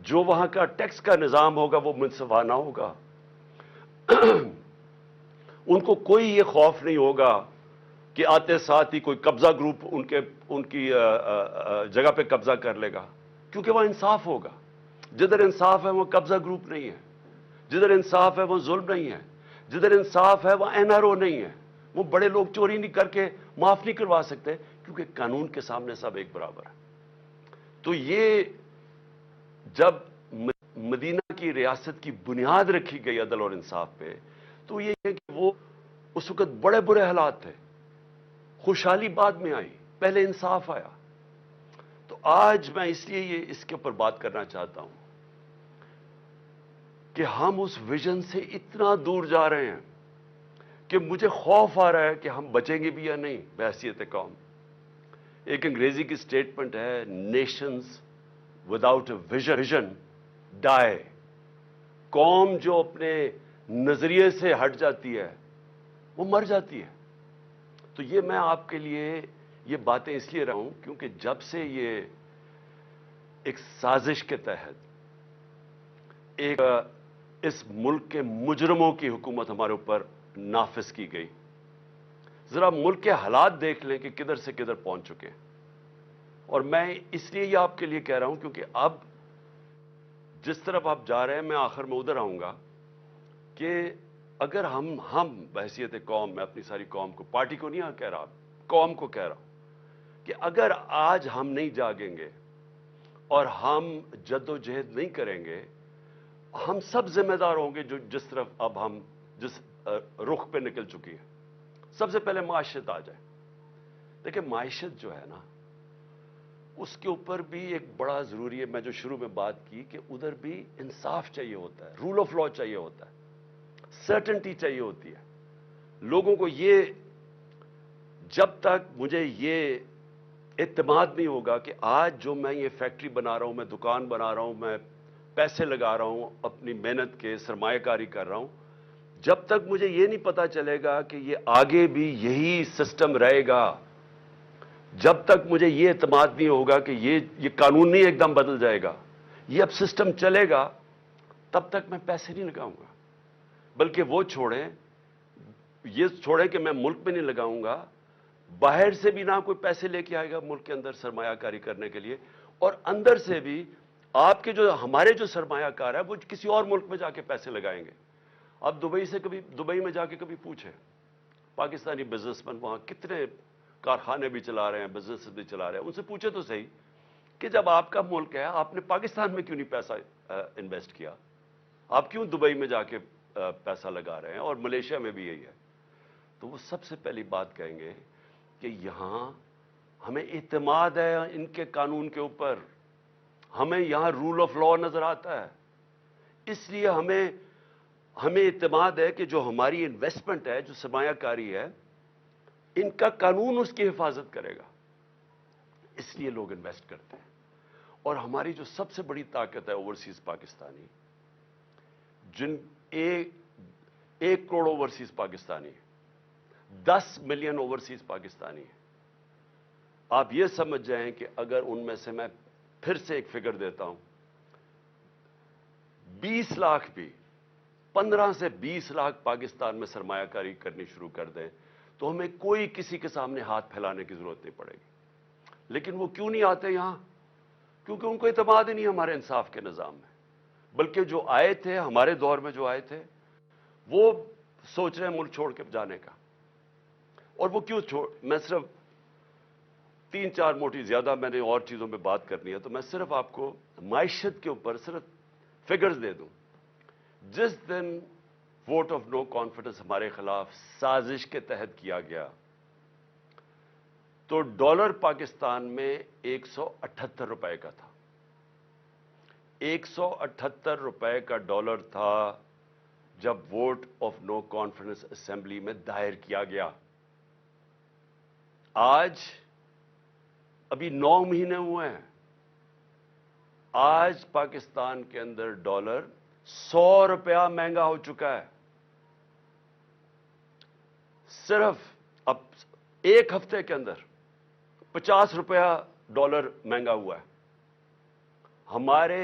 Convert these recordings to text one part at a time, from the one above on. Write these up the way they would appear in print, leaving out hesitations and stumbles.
جو وہاں کا ٹیکس کا نظام ہوگا وہ منصفانہ ہوگا. ان کو کوئی یہ خوف نہیں ہوگا کہ آتے ساتھ ہی کوئی قبضہ گروپ ان کی جگہ پہ قبضہ کر لے گا، کیونکہ وہ انصاف ہوگا. جدھر انصاف ہے وہ قبضہ گروپ نہیں ہے، جدھر انصاف ہے وہ ظلم نہیں ہے، جدھر انصاف ہے وہ این آر او نہیں ہے. وہ بڑے لوگ چوری نہیں کر کے معاف نہیں کروا سکتے، کیونکہ قانون کے سامنے سب ایک برابر ہے. تو یہ جب مدینہ کی ریاست کی بنیاد رکھی گئی عدل اور انصاف پہ، تو یہ ہے کہ وہ اس وقت بڑے برے حالات تھے، خوشحالی بعد میں آئی، پہلے انصاف آیا. تو آج میں اس لیے اس کے اوپر بات کرنا چاہتا ہوں کہ ہم اس ویژن سے اتنا دور جا رہے ہیں کہ مجھے خوف آ رہا ہے کہ ہم بچیں گے بھی یا نہیں بحیثیت قوم. ایک انگریزی کی سٹیٹمنٹ ہے، نیشنز وداؤٹ اے ویژن ڈائی. قوم جو اپنے نظریے سے ہٹ جاتی ہے وہ مر جاتی ہے. تو یہ میں آپ کے لیے یہ باتیں اس لیے رہا ہوں کیونکہ جب سے یہ ایک سازش کے تحت ایک اس ملک کے مجرموں کی حکومت ہمارے اوپر نافذ کی گئی، ذرا ملک کے حالات دیکھ لیں کہ کدھر سے کدھر پہنچ چکے ہیں. اور میں اس لیے یہ آپ کے لیے کہہ رہا ہوں کیونکہ اب جس طرف آپ جا رہے ہیں میں آخر میں ادھر آؤں گا کہ اگر ہم بحیثیت قوم، میں اپنی ساری قوم کو، پارٹی کو نہیں کہہ رہا، قوم کو کہہ رہا ہوں کہ اگر آج ہم نہیں جاگیں گے اور ہم جد و جہد نہیں کریں گے، ہم سب ذمہ دار ہوں گے جس طرف اب ہم جس رخ پہ نکل چکی ہے. سب سے پہلے معیشت آ جائے. دیکھیں معیشت جو ہے نا، اس کے اوپر بھی ایک بڑا ضروری ہے، میں جو شروع میں بات کی کہ ادھر بھی انصاف چاہیے ہوتا ہے، رول آف لا چاہیے ہوتا ہے، سرٹنٹی چاہیے ہوتی ہے. لوگوں کو یہ، جب تک مجھے یہ اعتماد نہیں ہوگا کہ آج جو میں یہ فیکٹری بنا رہا ہوں، میں دکان بنا رہا ہوں، میں پیسے لگا رہا ہوں، اپنی محنت کے سرمایہ کاری کر رہا ہوں، جب تک مجھے یہ نہیں پتا چلے گا کہ یہ آگے بھی یہی سسٹم رہے گا، جب تک مجھے یہ اعتماد نہیں ہوگا کہ یہ قانون نہیں ایک دم بدل جائے گا، یہ اب سسٹم چلے گا، تب تک میں پیسے نہیں لگاؤں گا. بلکہ وہ یہ چھوڑیں کہ میں ملک میں نہیں لگاؤں گا، باہر سے بھی نہ کوئی پیسے لے کے آئے گا ملک کے اندر سرمایہ کاری کرنے کے لیے، اور اندر سے بھی آپ کے ہمارے جو سرمایہ کار ہے وہ کسی اور ملک میں جا کے پیسے لگائیں گے. اب دبئی میں جا کے کبھی پوچھیں پاکستانی بزنس مین وہاں کتنے کارخانے بھی چلا رہے ہیں، بزنس بھی چلا رہے ہیں، ان سے پوچھے تو صحیح کہ جب آپ کا ملک ہے آپ نے پاکستان میں کیوں نہیں پیسہ انویسٹ کیا، آپ کیوں دبئی میں جا کے پیسہ لگا رہے ہیں، اور ملیشیا میں بھی یہی ہے. تو وہ سب سے پہلی بات کہیں گے کہ یہاں ہمیں اعتماد ہے ان کے قانون کے اوپر، ہمیں یہاں رول آف لا نظر آتا ہے، اس لیے ہمیں اعتماد ہے کہ جو ہماری انویسٹمنٹ ہے، جو سرمایہ کاری ہے، ان کا قانون اس کی حفاظت کرے گا، اس لیے لوگ انویسٹ کرتے ہیں. اور ہماری جو سب سے بڑی طاقت ہے اوورسیز پاکستانی، جن 1 crore overseas Pakistani, 10 million overseas Pakistani ہیں. آپ یہ سمجھ جائیں کہ اگر ان میں سے میں پھر سے ایک فگر دیتا ہوں، 20 لاکھ بھی 15 سے 20 لاکھ پاکستان میں سرمایہ کاری کرنی شروع کر دیں تو ہمیں کوئی کسی کے سامنے ہاتھ پھیلانے کی ضرورت نہیں پڑے گی. لیکن وہ کیوں نہیں آتے یہاں؟ کیونکہ ان کو اعتماد ہی نہیں ہمارے انصاف کے نظام میں. بلکہ جو آئے تھے ہمارے دور میں، جو آئے تھے وہ سوچ رہے ہیں ملک چھوڑ کے جانے کا. اور وہ کیوں میں صرف 3-4 موٹی، زیادہ میں نے اور چیزوں پہ بات کرنی ہے تو میں صرف آپ کو معیشت کے اوپر صرف فگرز دے دوں. جس دن ووٹ آف نو کانفیڈنس ہمارے خلاف سازش کے تحت کیا گیا تو ڈالر پاکستان میں 178 روپے کا تھا. 178 روپے کا ڈالر تھا جب vote of no confidence assembly میں دائر کیا گیا. آج ابھی 9 مہینے ہوئے ہیں، آج پاکستان کے اندر ڈالر 100 روپیہ مہنگا ہو چکا ہے. صرف اب 1 ہفتے کے اندر 50 روپیہ ڈالر مہنگا ہوا ہے. ہمارے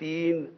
3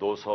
200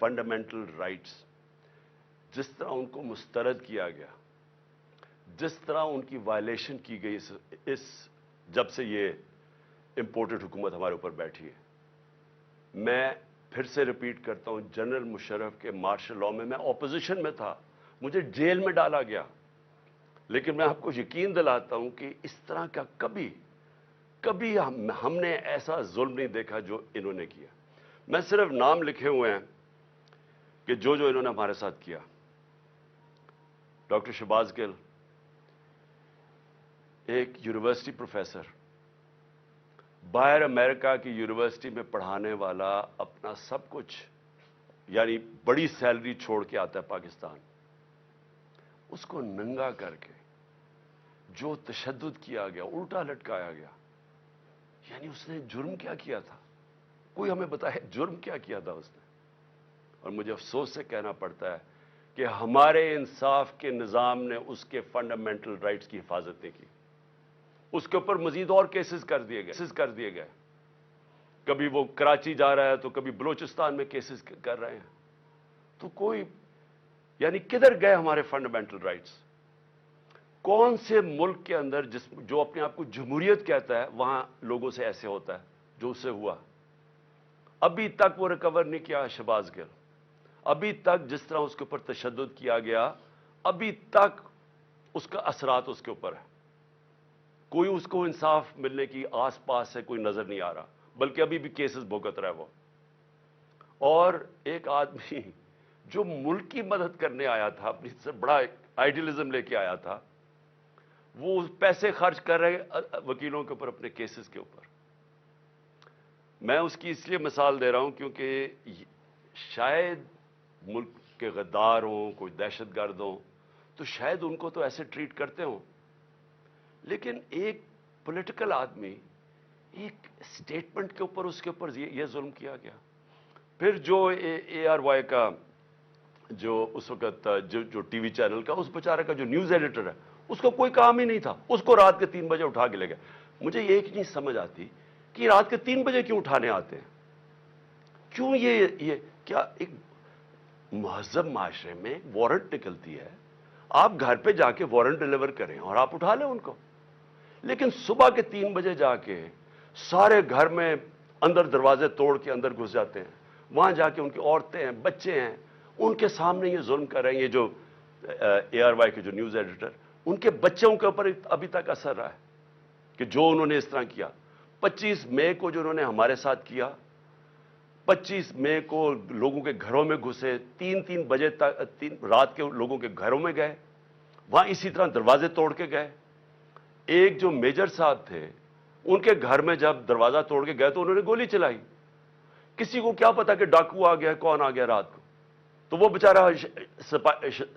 فنڈامنٹل رائٹس جس طرح ان کو مسترد کیا گیا، جس طرح ان کی وائلیشن کی گئی اس جب سے یہ امپورٹڈ حکومت ہمارے اوپر بیٹھی ہے. میں پھر سے ریپیٹ کرتا ہوں، جنرل مشرف کے مارشل لاء میں اپوزیشن میں تھا، مجھے جیل میں ڈالا گیا، لیکن میں آپ کو یقین دلاتا ہوں کہ اس طرح کا کبھی ہم نے ایسا ظلم نہیں دیکھا جو انہوں نے کیا. میں صرف نام لکھے ہوئے ہیں کہ جو انہوں نے ہمارے ساتھ کیا. ڈاکٹر شہباز گل ایک یونیورسٹی پروفیسر، باہر امریکہ کی یونیورسٹی میں پڑھانے والا، اپنا سب کچھ یعنی بڑی سیلری چھوڑ کے آتا ہے پاکستان، اس کو ننگا کر کے جو تشدد کیا گیا، الٹا لٹکایا گیا. یعنی اس نے جرم کیا کیا تھا؟ کوئی ہمیں بتائے جرم کیا کیا تھا اس نے؟ اور مجھے افسوس سے کہنا پڑتا ہے کہ ہمارے انصاف کے نظام نے اس کے فنڈامنٹل رائٹس کی حفاظت نہیں کی. اس کے اوپر مزید اور کیسز کر دیے گئے. کبھی وہ کراچی جا رہا ہے تو کبھی بلوچستان میں کیسز کر رہے ہیں. تو کوئی یعنی کدھر گئے ہمارے فنڈامنٹل رائٹس؟ کون سے ملک کے اندر جو اپنے آپ کو جمہوریت کہتا ہے وہاں لوگوں سے ایسے ہوتا ہے جو اس سے ہوا؟ ابھی تک وہ ریکور نہیں کیا شہباز گل. ابھی تک جس طرح اس کے اوپر تشدد کیا گیا، ابھی تک اس کا اثرات اس کے اوپر ہے. کوئی اس کو انصاف ملنے کی آس پاس سے کوئی نظر نہیں آ رہا، بلکہ ابھی بھی کیسز بھگت رہا ہے وہ. اور ایک آدمی جو ملک کی مدد کرنے آیا تھا، اپنی سے بڑا آئیڈیلزم لے کے آیا تھا، وہ پیسے خرچ کر رہے وکیلوں کے اوپر، اپنے کیسز کے اوپر. میں اس کی اس لیے مثال دے رہا ہوں کیونکہ شاید ملک کے غدار ہوں، کوئی دہشت گرد ہوں، تو شاید ان کو تو ایسے ٹریٹ کرتے ہوں، لیکن ایک پولیٹیکل آدمی، ایک سٹیٹمنٹ کے اوپر اس کے اوپر یہ ظلم کیا گیا. پھر جو اے آر وائی کا جو اس وقت جو ٹی وی چینل کا اس بیچارے کا جو نیوز ایڈیٹر ہے، اس کو کوئی کام ہی نہیں تھا، اس کو رات کے 3 بجے اٹھا کے لے گئے. مجھے یہ ایک نہیں سمجھ آتی کہ رات کے 3 بجے کیوں اٹھانے آتے ہیں؟ کیوں یہ کیا ایک مہذب معاشرے میں وارنٹ نکلتی ہے، آپ گھر پہ جا کے وارنٹ ڈیلیور کریں اور آپ اٹھا لیں ان کو. لیکن صبح کے 3 بجے جا کے سارے گھر میں اندر دروازے توڑ کے اندر گھس جاتے ہیں، وہاں جا کے ان کی عورتیں ہیں، بچے ہیں، ان کے سامنے یہ ظلم کر رہے ہیں. یہ جو اے آر وائی کے جو نیوز ایڈیٹر، ان کے بچوں کے اوپر ابھی تک اثر رہا ہے کہ جو انہوں نے اس طرح کیا. 25 مئی کو جو انہوں نے ہمارے ساتھ کیا، 25 مئی کو لوگوں کے گھروں میں گھسے، 3 بجے تک رات کے لوگوں کے گھروں میں گئے، وہاں اسی طرح دروازے توڑ کے گئے. ایک جو میجر صاحب تھے، ان کے گھر میں جب دروازہ توڑ کے گئے تو انہوں نے گولی چلائی. کسی کو کیا پتا کہ ڈاکو آ گیا، کون آ گیا رات کو؟ تو وہ بیچارہ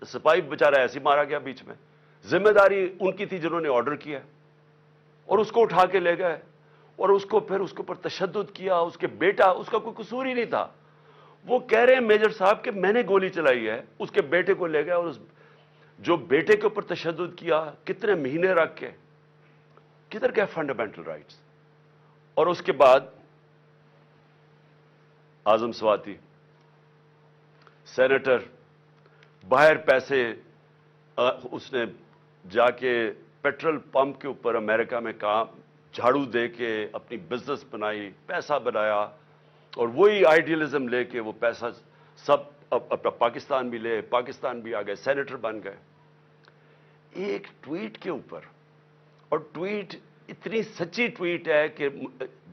سپاہی بیچارہ ایسے مارا گیا بیچ میں. ذمہ داری ان کی تھی جنہوں نے آرڈر کیا، اور اس کو اٹھا کے لے گئے، اور اس کو پھر اس کے اوپر تشدد کیا. اس کے بیٹا، اس کا کوئی قصور ہی نہیں تھا. وہ کہہ رہے ہیں میجر صاحب کہ میں نے گولی چلائی ہے. اس کے بیٹے کو لے گئے، اور جو بیٹے کے اوپر تشدد کیا، کتنے مہینے رکھ کے. کدھر گئے فنڈامنٹل رائٹس؟ اور اس کے بعد اعظم سواتی سینیٹر، باہر پیسے اس نے جا کے پیٹرول پمپ کے اوپر امریکہ میں کام جھاڑو دے کے اپنی بزنس بنائی، پیسہ بنایا، اور وہی آئیڈیلزم لے کے وہ پیسہ سب اپنا پاکستان بھی لے، پاکستان بھی آ گئے، سینیٹر بن گئے. ایک ٹویٹ کے اوپر، اور ٹویٹ اتنی سچی ٹویٹ ہے کہ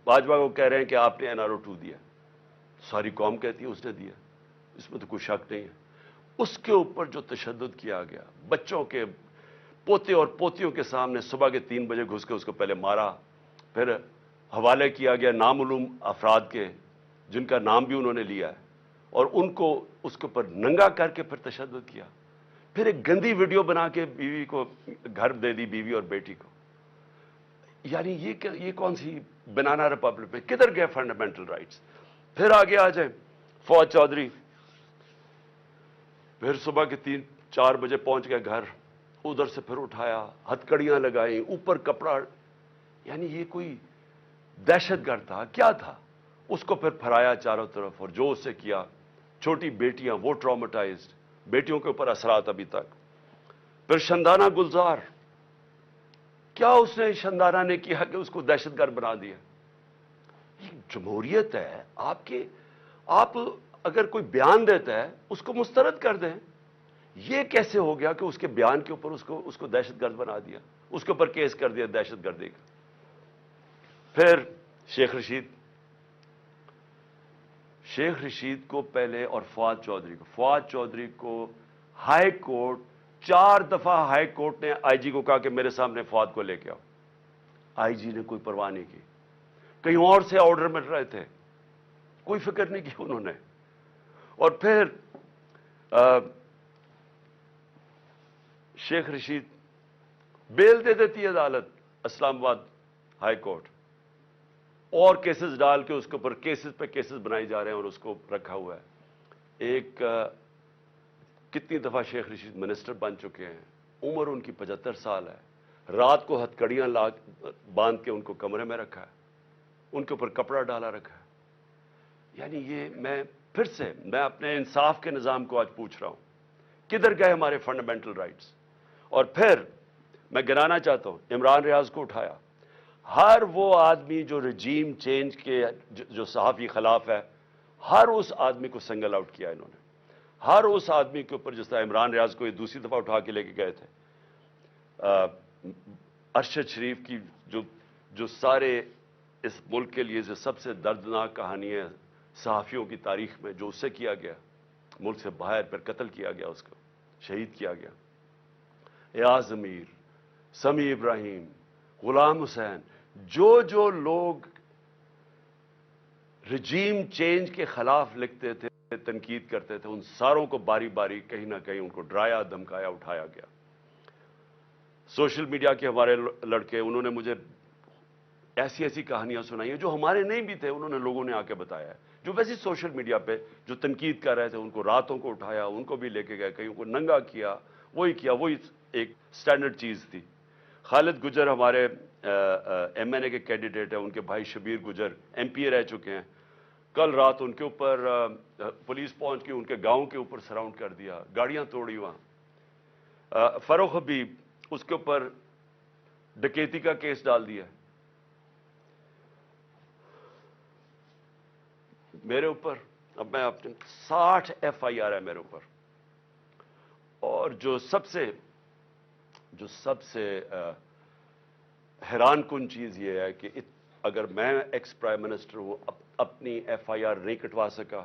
باجوہ کو کہہ رہے ہیں کہ آپ نے NRO2 دیا، ساری قوم کہتی ہے اس نے دیا، اس میں تو کوئی شک نہیں ہے. اس کے اوپر جو تشدد کیا گیا، بچوں کے پوتے اور پوتیوں کے سامنے صبح کے 3 بجے گھس کے اس کو پہلے مارا، پھر حوالے کیا گیا نامعلوم افراد کے جن کا نام بھی انہوں نے لیا ہے، اور ان کو اس کے اوپر ننگا کر کے پھر تشدد کیا. پھر ایک گندی ویڈیو بنا کے بیوی کو گھر دے دی، بیوی اور بیٹی کو. یعنی یہ کون سی بنانا ریپبلک میں؟ کدھر گئے فنڈامنٹل رائٹس؟ پھر آگے آ جائیں فواد چودھری، پھر صبح کے 3-4 بجے پہنچ گئے گھر، ادھر سے پھر اٹھایا، ہتکڑیاں لگائیں، اوپر کپڑا. یعنی یہ کوئی دہشت گرد تھا کیا تھا؟ اس کو پھر پھرایا چاروں طرف، اور جو اس سے کیا چھوٹی بیٹیاں وہ ٹرامیٹائزڈ, بیٹیوں کے اوپر اثرات ابھی تک. پھر شندانہ گلزار, کیا اس نے شندانہ نے کیا کہ اس کو دہشت گرد بنا دیا؟ یہ جمہوریت ہے آپ اگر کوئی بیان دیتا ہے اس کو مسترد کر دیں. یہ کیسے ہو گیا کہ اس کے بیان کے اوپر اس کو دہشت گرد بنا دیا, اس کے اوپر کیس کر دیا دہشت گردی کا؟ پھر شیخ رشید کو پہلے, اور فواد چودھری کو ہائی کورٹ 4 دفعہ ہائی کورٹ نے آئی جی کو کہا کہ میرے سامنے فواد کو لے کے آؤ. آئی جی نے کوئی پرواہ نہیں کی, کہیں اور سے آرڈر مل رہے تھے, کوئی فکر نہیں کی انہوں نے. اور پھر شیخ رشید بیل دے دیتی ہے عدالت, اسلام آباد ہائی کورٹ, اور کیسز ڈال کے اس کے اوپر کیسز پہ کیسز بنائی جا رہے ہیں اور اس کو رکھا ہوا ہے. ایک کتنی دفعہ شیخ رشید منسٹر بن چکے ہیں, عمر ان کی 75 سال ہے, رات کو ہتھکڑیاں باندھ کے ان کو کمرے میں رکھا ہے, ان کے اوپر کپڑا ڈالا رکھا ہے. یعنی یہ میں اپنے انصاف کے نظام کو آج پوچھ رہا ہوں, کدھر گئے ہمارے فنڈامنٹل رائٹس؟ اور پھر میں گنانا چاہتا ہوں, عمران ریاض کو اٹھایا. ہر وہ آدمی جو رجیم چینج کے جو صحافی خلاف ہے, ہر اس آدمی کو سنگل آؤٹ کیا انہوں نے. ہر اس آدمی کے اوپر, جس طرح عمران ریاض کو یہ دوسری دفعہ اٹھا کے لے کے گئے تھے, ارشد شریف کی جو سارے اس ملک کے لیے جو سب سے دردناک کہانی ہے صحافیوں کی تاریخ میں, جو اس سے کیا گیا, ملک سے باہر پھر قتل کیا گیا, اس کو شہید کیا گیا. ایاز امیر, سمیع ابراہیم, غلام حسین, جو لوگ رجیم چینج کے خلاف لکھتے تھے, تنقید کرتے تھے, ان ساروں کو باری باری کہیں نہ کہیں ان کو ڈرایا, دھمکایا, اٹھایا گیا. سوشل میڈیا کے ہمارے لڑکے, انہوں نے مجھے ایسی کہانیاں سنائی ہیں جو ہمارے نہیں بھی تھے, انہوں نے لوگوں نے آ کے بتایا ہے, جو ویسے سوشل میڈیا پہ جو تنقید کر رہے تھے, ان کو راتوں کو اٹھایا, ان کو بھی لے کے گئے, کہیں کو ننگا کیا, وہی ایک سٹینڈرڈ چیز تھی. خالد گجر ہمارے ایم این اے کے کینڈیڈیٹ ہیں, ان کے بھائی شبیر گجر ایم پی اے رہ چکے ہیں. کل رات ان کے اوپر پولیس پہنچ کے ان کے گاؤں کے اوپر سراؤنڈ کر دیا, گاڑیاں توڑی وہاں. فروخ حبیب, اس کے اوپر ڈکیتی کا کیس ڈال دیا. میرے اوپر اب میں اپنے 60 ایف آئی آر ہے میرے اوپر. اور جو سب سے حیران کن چیز یہ ہے کہ اگر میں ایکس پرائم منسٹر ہوں, اپنی ایف آئی آر نہیں کٹوا سکا,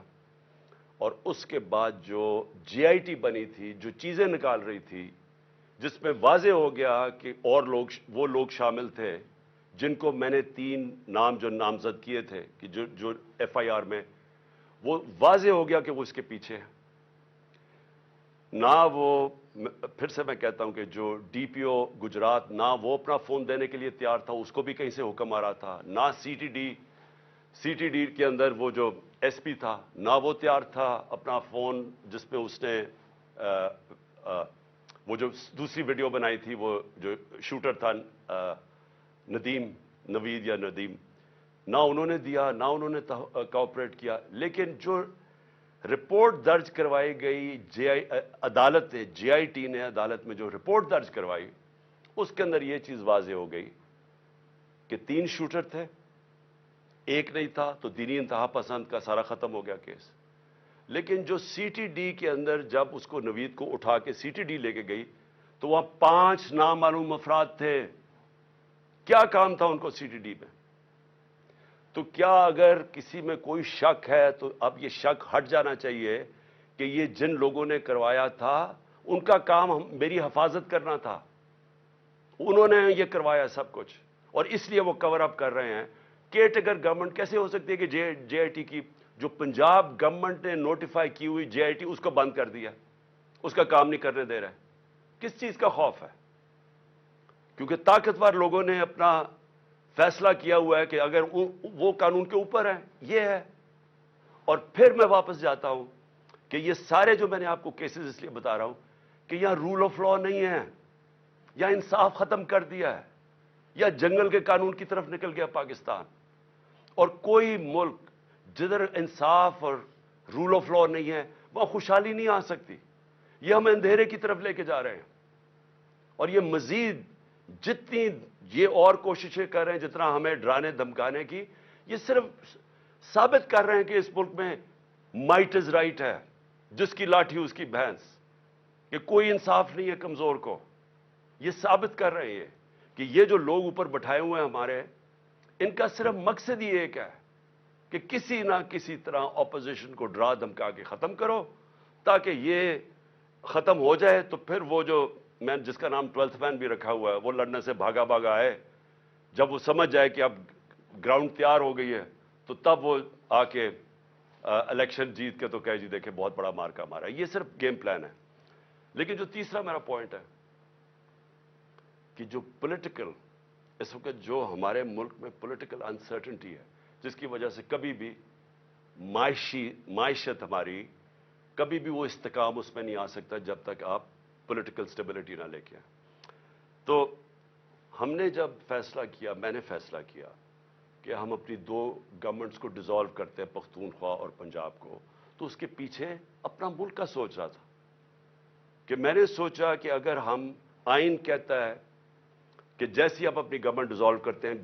اور اس کے بعد جو جے آئی ٹی بنی تھی, جو چیزیں نکال رہی تھی, جس میں واضح ہو گیا کہ اور وہ لوگ شامل تھے جن کو میں نے 3 نام جو نامزد کیے تھے کہ جو ایف آئی آر میں, وہ واضح ہو گیا کہ وہ اس کے پیچھے ہیں. نہ وہ, پھر سے میں کہتا ہوں کہ جو ڈی پی او گجرات, نہ وہ اپنا فون دینے کے لیے تیار تھا, اس کو بھی کہیں سے حکم آ رہا تھا. نہ سی ٹی ڈی کے اندر وہ جو ایس پی تھا, نہ وہ تیار تھا اپنا فون, جس پہ اس نے وہ جو دوسری ویڈیو بنائی تھی, وہ جو شوٹر تھا نوید یا ندیم, نہ انہوں نے دیا, نہ انہوں نے کوآپریٹ کیا. لیکن جو رپورٹ درج کروائی گئی عدالت نے, جے آئی ٹی نے عدالت میں جو رپورٹ درج کروائی, اس کے اندر یہ چیز واضح ہو گئی کہ 3 شوٹر تھے, ایک نہیں تھا, تو دینی انتہا پسند کا سارا ختم ہو گیا کیس. لیکن جو سی ٹی ڈی کے اندر جب اس کو نوید کو اٹھا کے سی ٹی ڈی لے کے گئی, تو وہاں 5 نامعلوم افراد تھے. کیا کام تھا ان کو سی ٹی ڈی میں؟ تو کیا اگر کسی میں کوئی شک ہے تو اب یہ شک ہٹ جانا چاہیے کہ یہ جن لوگوں نے کروایا تھا ان کا کام میری حفاظت کرنا تھا, انہوں نے یہ کروایا سب کچھ, اور اس لیے وہ کور اپ کر رہے ہیں. کیئرٹیکر گورنمنٹ کیسے ہو سکتی ہے کہ جے آئی ٹی کی جو پنجاب گورنمنٹ نے نوٹیفائی کی ہوئی جے آئی ٹی, اس کو بند کر دیا, اس کا کام نہیں کرنے دے رہا ہے؟ کس چیز کا خوف ہے؟ کیونکہ طاقتور لوگوں نے اپنا فیصلہ کیا ہوا ہے کہ اگر وہ قانون کے اوپر ہیں, یہ ہے. اور پھر میں واپس جاتا ہوں کہ یہ سارے جو میں نے آپ کو کیسز اس لیے بتا رہا ہوں کہ یہاں رول آف لا نہیں ہے, یا انصاف ختم کر دیا ہے, یا جنگل کے قانون کی طرف نکل گیا پاکستان. اور کوئی ملک جدھر انصاف اور رول آف لا نہیں ہے، وہاں خوشحالی نہیں آ سکتی. یہ ہم اندھیرے کی طرف لے کے جا رہے ہیں. اور یہ مزید جتنی یہ اور کوششیں کر رہے ہیں، جتنا ہمیں ڈرانے دھمکانے کی، یہ صرف ثابت کر رہے ہیں کہ اس ملک میں مائٹ از رائٹ ہے، جس کی لاٹھی اس کی بھینس، کہ کوئی انصاف نہیں ہے کمزور کو. یہ ثابت کر رہے ہیں کہ یہ جو لوگ اوپر بٹھائے ہوئے ہیں ہمارے، ان کا صرف مقصد ہی ایک ہے کہ کسی نہ کسی طرح اپوزیشن کو ڈرا دھمکا کے ختم کرو، تاکہ یہ ختم ہو جائے تو پھر وہ جو میں جس کا نام 12th مین بھی رکھا ہوا ہے، وہ لڑنے سے بھاگا بھاگا آئے. جب وہ سمجھ جائے کہ اب گراؤنڈ تیار ہو گئی ہے تو تب وہ آ کے الیکشن جیت کے تو کہے جی دیکھیں بہت بڑا مارکا مارا. یہ صرف گیم پلان ہے. لیکن جو تیسرا میرا پوائنٹ ہے کہ جو پولیٹیکل اس وقت جو ہمارے ملک میں پولیٹیکل انسرٹنٹی ہے، جس کی وجہ سے کبھی بھی معیشت ہماری کبھی بھی وہ استحکام اس میں نہیں آ سکتا جب تک آپ پولیٹیکل سٹیبلٹی نہ لے کے آئیں. تو ہم نے جب فیصلہ کیا، میں نے فیصلہ کیا کہ ہم اپنی 2 گورنمنٹس کو ڈیزالو کرتے ہیں، پختونخوا اور پنجاب کو، تو اس کے پیچھے اپنا ملک کا سوچ رہا تھا کہ میں نے سوچا کہ اگر ہم آئین کہتا ہے کہ جیسی آپ اپنی گورنمنٹ ڈیزالو کرتے ہیں،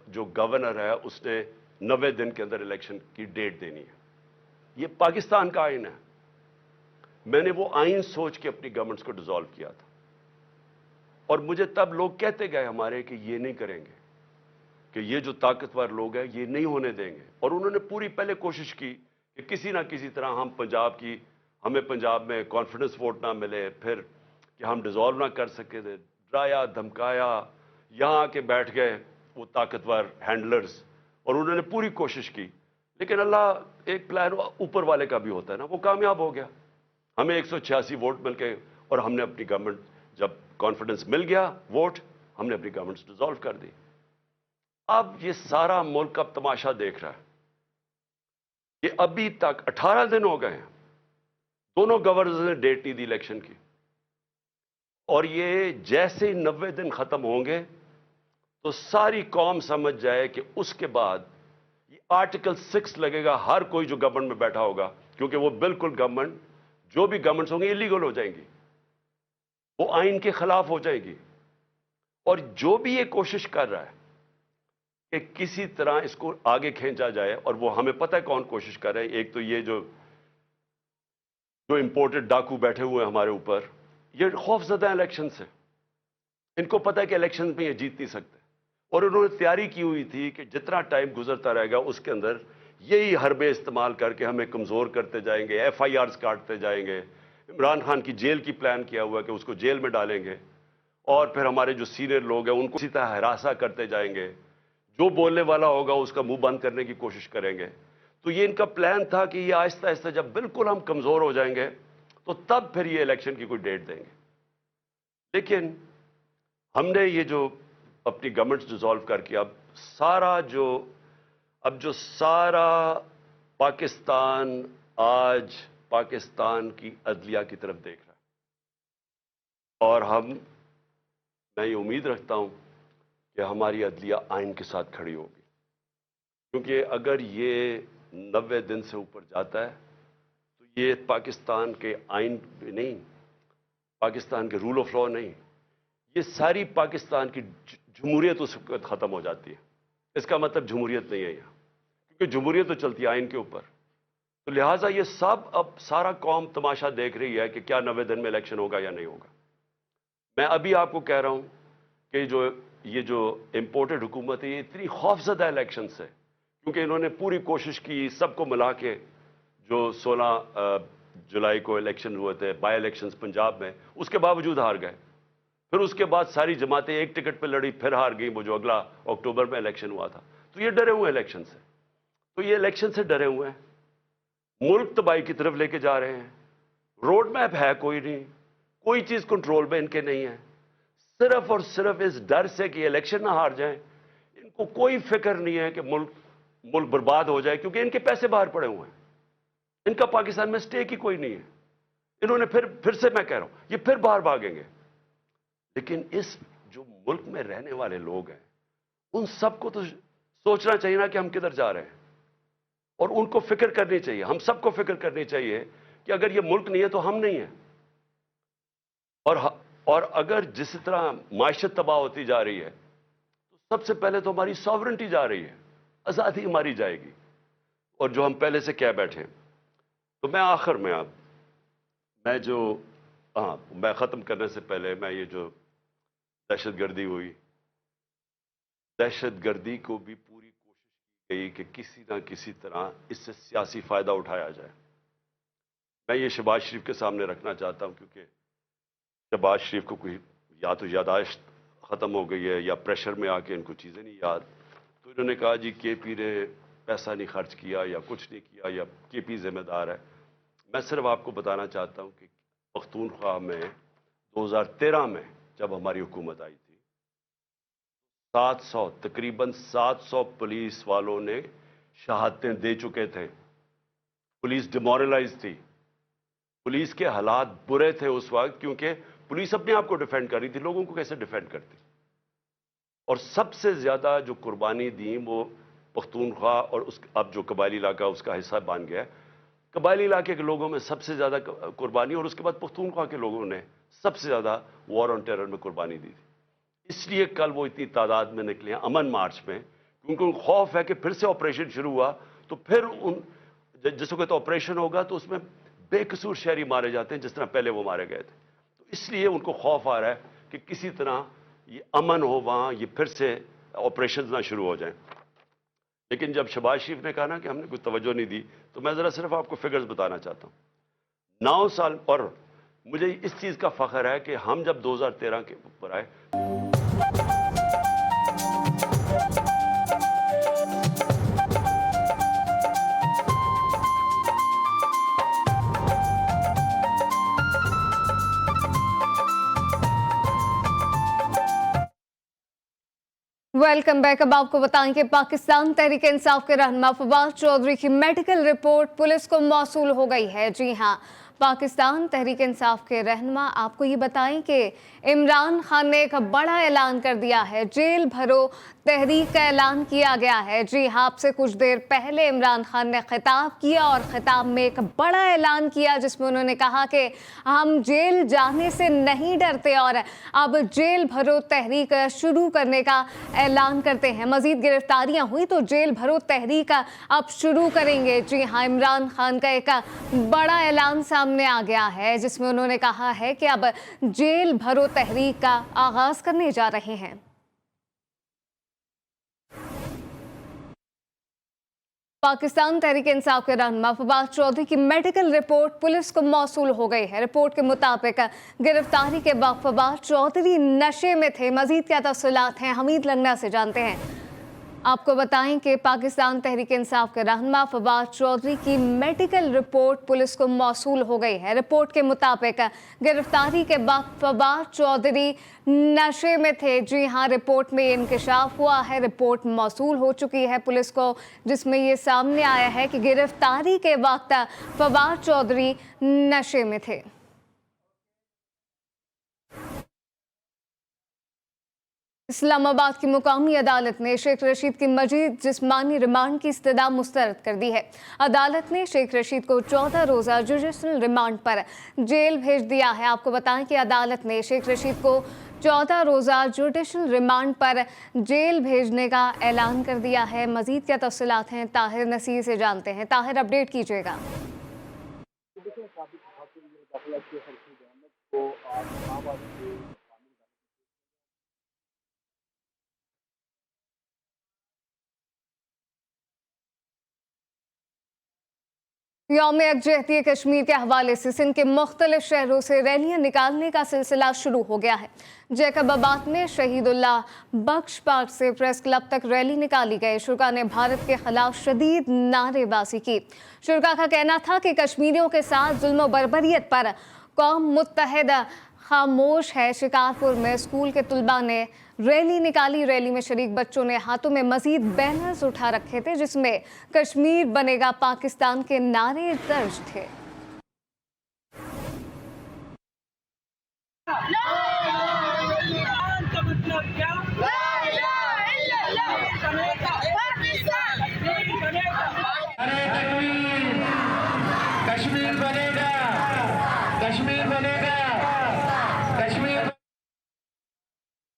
جو گورنر ہے اس نے 90 دن کے اندر الیکشن کی ڈیٹ دینی ہے. یہ پاکستان کا آئین ہے. میں نے وہ آئین سوچ کے اپنی گورنمنٹس کو ڈیزالو کیا تھا. اور مجھے تب لوگ کہتے گئے ہمارے کہ یہ نہیں کریں گے، کہ یہ جو طاقتور لوگ ہیں یہ نہیں ہونے دیں گے. اور انہوں نے پوری پہلے کوشش کی کہ کسی نہ کسی طرح ہمیں پنجاب میں کانفیڈنس ووٹ نہ ملے، پھر کہ ہم ڈیزالو نہ کر سکے تھے. ڈرایا دھمکایا، یہاں آ کے بیٹھ گئے وہ طاقتور ہینڈلرز، اور انہوں نے پوری کوشش کی. لیکن اللہ ایک پلان اوپر والے کا بھی ہوتا ہے نا، وہ کامیاب ہو گیا. ہمیں 186 ووٹ مل کے، اور ہم نے اپنی گورنمنٹ، جب کانفیڈنس مل گیا ووٹ، ہم نے اپنی گورنمنٹ ڈیزالو کر دی. اب یہ سارا ملک اب تماشا دیکھ رہا ہے کہ ابھی تک 18 دن ہو گئے ہیں، دونوں گورنرز نے ڈیٹ نہیں دی الیکشن کی. اور یہ جیسے 90 دن ختم ہوں گے تو ساری قوم سمجھ جائے کہ اس کے بعد یہ آرٹیکل 6 لگے گا ہر کوئی جو گورنمنٹ میں بیٹھا ہوگا، کیونکہ وہ بالکل گورنمنٹ، جو بھی گورنمنٹس ہوں گی ایلیگل ہو جائیں گی، وہ آئین کے خلاف ہو جائے گی. اور جو بھی یہ کوشش کر رہا ہے کہ کسی طرح اس کو آگے کھینچا جائے، اور وہ ہمیں پتہ ہے کون کوشش کر رہے ہیں. ایک تو یہ جو امپورٹڈ ڈاکو بیٹھے ہوئے ہیں ہمارے اوپر، یہ خوف زدہ الیکشن سے، ان کو پتہ ہے کہ الیکشن میں یہ جیت نہیں سکتے. اور انہوں نے تیاری کی ہوئی تھی کہ جتنا ٹائم گزرتا رہے گا اس کے اندر یہی حربے استعمال کر کے ہمیں کمزور کرتے جائیں گے، ایف آئی آرز کاٹتے جائیں گے. عمران خان کی جیل کی پلان کیا ہوا ہے کہ اس کو جیل میں ڈالیں گے، اور پھر ہمارے جو سینئر لوگ ہیں ان کو اسی طرح ہراساں کرتے جائیں گے. جو بولنے والا ہوگا اس کا منہ بند کرنے کی کوشش کریں گے. تو یہ ان کا پلان تھا کہ یہ آہستہ آہستہ جب بالکل ہم کمزور ہو جائیں گے تو تب پھر یہ الیکشن کی کوئی ڈیٹ دیں گے. لیکن ہم نے یہ جو اپنی گورنمنٹ ڈیزالو کر کے اب جو سارا پاکستان آج پاکستان کی عدلیہ کی طرف دیکھ رہا ہے. اور میں یہ امید رکھتا ہوں کہ ہماری عدلیہ آئین کے ساتھ کھڑی ہوگی، کیونکہ اگر یہ 90 دن سے اوپر جاتا ہے تو یہ پاکستان کے آئین بھی نہیں، پاکستان کے رول آف لا نہیں، یہ ساری پاکستان کی جمہوریت اس وقت ختم ہو جاتی ہے. اس کا مطلب جمہوریت نہیں ہے یہاں، کیونکہ جمہوریت تو چلتی ہے آئین کے اوپر. تو لہٰذا یہ اب سارا قوم تماشا دیکھ رہی ہے کہ کیا 90 دن میں الیکشن ہوگا یا نہیں ہوگا. میں ابھی آپ کو کہہ رہا ہوں کہ یہ جو امپورٹڈ حکومت ہے یہ اتنی خوفزدہ الیکشن سے، کیونکہ انہوں نے پوری کوشش کی سب کو ملا کے، جو 16 جولائی کو الیکشن ہوئے تھے، بائی الیکشنز پنجاب میں، اس کے باوجود ہار گئے. پھر اس کے بعد ساری جماعتیں ایک ٹکٹ پہ لڑی، پھر ہار گئی، وہ جو اگلا اکتوبر میں الیکشن ہوا تھا. تو یہ ڈرے ہوئے الیکشن سے، یہ الیکشن سے ڈرے ہوئے ہیں، ملک تباہی کی طرف لے کے جا رہے ہیں. روڈ میپ ہے کوئی نہیں، کوئی چیز کنٹرول میں ان کے نہیں ہے. صرف اور صرف اس ڈر سے کہ الیکشن نہ ہار جائیں، ان کو کوئی فکر نہیں ہے کہ ملک برباد ہو جائے، کیونکہ ان کے پیسے باہر پڑے ہوئے ہیں. ان کا پاکستان میں سٹیک ہی کوئی نہیں ہے. انہوں نے پھر سے میں کہہ رہا ہوں یہ پھر باہر بھاگیں گے. لیکن اس جو ملک میں رہنے والے لوگ ہیں ان سب کو تو سوچنا چاہیے نا کہ ہم کدھر جا رہے ہیں. اور ان کو فکر کرنی چاہیے, ہم سب کو فکر کرنی چاہیے کہ اگر یہ ملک نہیں ہے تو ہم نہیں ہیں. اور اگر جس طرح معیشت تباہ ہوتی جا رہی ہے تو سب سے پہلے تو ہماری ساورنٹی جا رہی ہے, آزادی ہماری جائے گی, اور جو ہم پہلے سے کہہ بیٹھے ہیں. تو میں آخر میں میں ختم کرنے سے پہلے میں یہ جو دہشت گردی ہوئی, دہشت گردی کو بھی پوری کوشش کی گئی کہ کسی نہ کسی طرح اس سے سیاسی فائدہ اٹھایا جائے. میں یہ شہباز شریف کے سامنے رکھنا چاہتا ہوں, کیونکہ شہباز شریف کو کوئی یا تو یاداشت ختم ہو گئی ہے یا پریشر میں آ کے ان کو چیزیں نہیں یاد, تو انہوں نے کہا جی کے پی نے پیسہ نہیں خرچ کیا یا کچھ نہیں کیا یا کے پی ذمہ دار ہے. میں صرف آپ کو بتانا چاہتا ہوں کہ پختونخوا میں 2013 میں جب ہماری حکومت آئی تھی, تقریباً 700 پولیس والوں نے شہادتیں دے چکے تھے. پولیس ڈیمورلائز تھی, پولیس کے حالات برے تھے اس وقت, کیونکہ پولیس اپنے آپ کو ڈیفینڈ کر رہی تھی, لوگوں کو کیسے ڈیفینڈ کرتی. اور سب سے زیادہ جو قربانی دی وہ پختونخوا اور اب جو قبائلی علاقہ اس کا حصہ بن گیا, قبائلی علاقے کے لوگوں میں سب سے زیادہ قربانی, اور اس کے بعد پختونخوا کے لوگوں نے سب سے زیادہ وار آن ٹیرر میں قربانی دی تھی. اس لیے کل وہ اتنی تعداد میں نکلے ہیں امن مارچ میں, کیونکہ ان کو خوف ہے کہ پھر سے آپریشن شروع ہوا تو پھر جس وقت آپریشن ہوگا تو اس میں بے قصور شہری مارے جاتے ہیں جس طرح پہلے وہ مارے گئے تھے. تو اس لیے ان کو خوف آ رہا ہے کہ کسی طرح یہ امن ہو وہاں, یہ پھر سے آپریشنز نہ شروع ہو جائیں. لیکن جب شہباز شریف نے کہا نا کہ ہم نے کوئی توجہ نہیں دی, تو میں ذرا صرف آپ کو فگرز بتانا چاہتا ہوں. 9 سال, اور مجھے اس چیز کا فخر ہے کہ ہم جب 2013 کے اوپر آئے, ویلکم بیک. اب آپ کو بتائیں کہ پاکستان تحریک انصاف کے رہنما فواد چودھری کی میڈیکل رپورٹ پولیس کو موصول ہو گئی ہے. جی ہاں, پاکستان تحریک انصاف کے رہنما آپ کو یہ بتائیں کہ عمران خان نے ایک بڑا اعلان کر دیا ہے, جیل بھرو تحریک کا اعلان کیا گیا ہے. جی ہاں, آپ سے کچھ دیر پہلے عمران خان نے خطاب کیا اور خطاب میں ایک بڑا اعلان کیا جس میں انہوں نے کہا کہ ہم جیل جانے سے نہیں ڈرتے اور اب جیل بھرو تحریک شروع کرنے کا اعلان کرتے ہیں. مزید گرفتاریاں ہوئی تو جیل بھرو تحریک اب شروع کریں گے. جی ہاں, عمران خان کا ایک بڑا اعلان سامنے آ گیا ہے جس میں انہوں نے کہا ہے کہ اب جیل بھرو تحریک کا آغاز کرنے جا رہے ہیں. پاکستان تحریک انصاف کے رہنما فواد چودھری کی میڈیکل رپورٹ پولیس کو موصول ہو گئی ہے. رپورٹ کے مطابق گرفتاری کے وقت فواد چودھری نشے میں تھے. مزید کیا تفصیلات ہیں, حمید لنگنا سے جانتے ہیں. آپ کو بتائیں کہ پاکستان تحریک انصاف کے رہنما فواد چودھری کی میڈیکل رپورٹ پولیس کو موصول ہو گئی ہے. رپورٹ کے مطابق گرفتاری کے وقت فواد چودھری نشے میں تھے. جی ہاں, رپورٹ میں یہ انکشاف ہوا ہے. رپورٹ موصول ہو چکی ہے پولیس کو جس میں یہ سامنے آیا ہے کہ گرفتاری کے وقت فواد چودھری نشے میں تھے. اسلام آباد کی مقامی عدالت نے شیخ رشید کی مزید جسمانی ریمانڈ کی استدعا مسترد کر دی ہے. عدالت نے شیخ رشید کو 14 روزہ جوڈیشل ریمانڈ پر جیل بھیج دیا ہے. آپ کو بتائیں کہ عدالت نے شیخ رشید کو 14 روزہ جوڈیشل ریمانڈ پر جیل بھیجنے کا اعلان کر دیا ہے. مزید کیا تفصیلات ہیں طاہر نصیر سے جانتے ہیں. طاہر, اپڈیٹ کیجیے گا. یوم یکجہتی کشمیر کے حوالے سے سندھ کے مختلف شہروں سے ریلیاں نکالنے کا سلسلہ شروع ہو گیا ہے. جیکب آباد میں شہید اللہ بخش پارک سے پریس کلب تک ریلی نکالی گئی. شرکا نے بھارت کے خلاف شدید نعرے بازی کی. شرکا کا کہنا تھا کہ کشمیریوں کے ساتھ ظلم و بربریت پر قوم متحد خاموش ہے. شکارپور میں اسکول کے طلباء نے ریلی نکالی. ریلی میں شریک بچوں نے ہاتھوں میں مزید بینرز اٹھا رکھے تھے جس میں کشمیر بنے گا پاکستان کے نعرے درج تھے.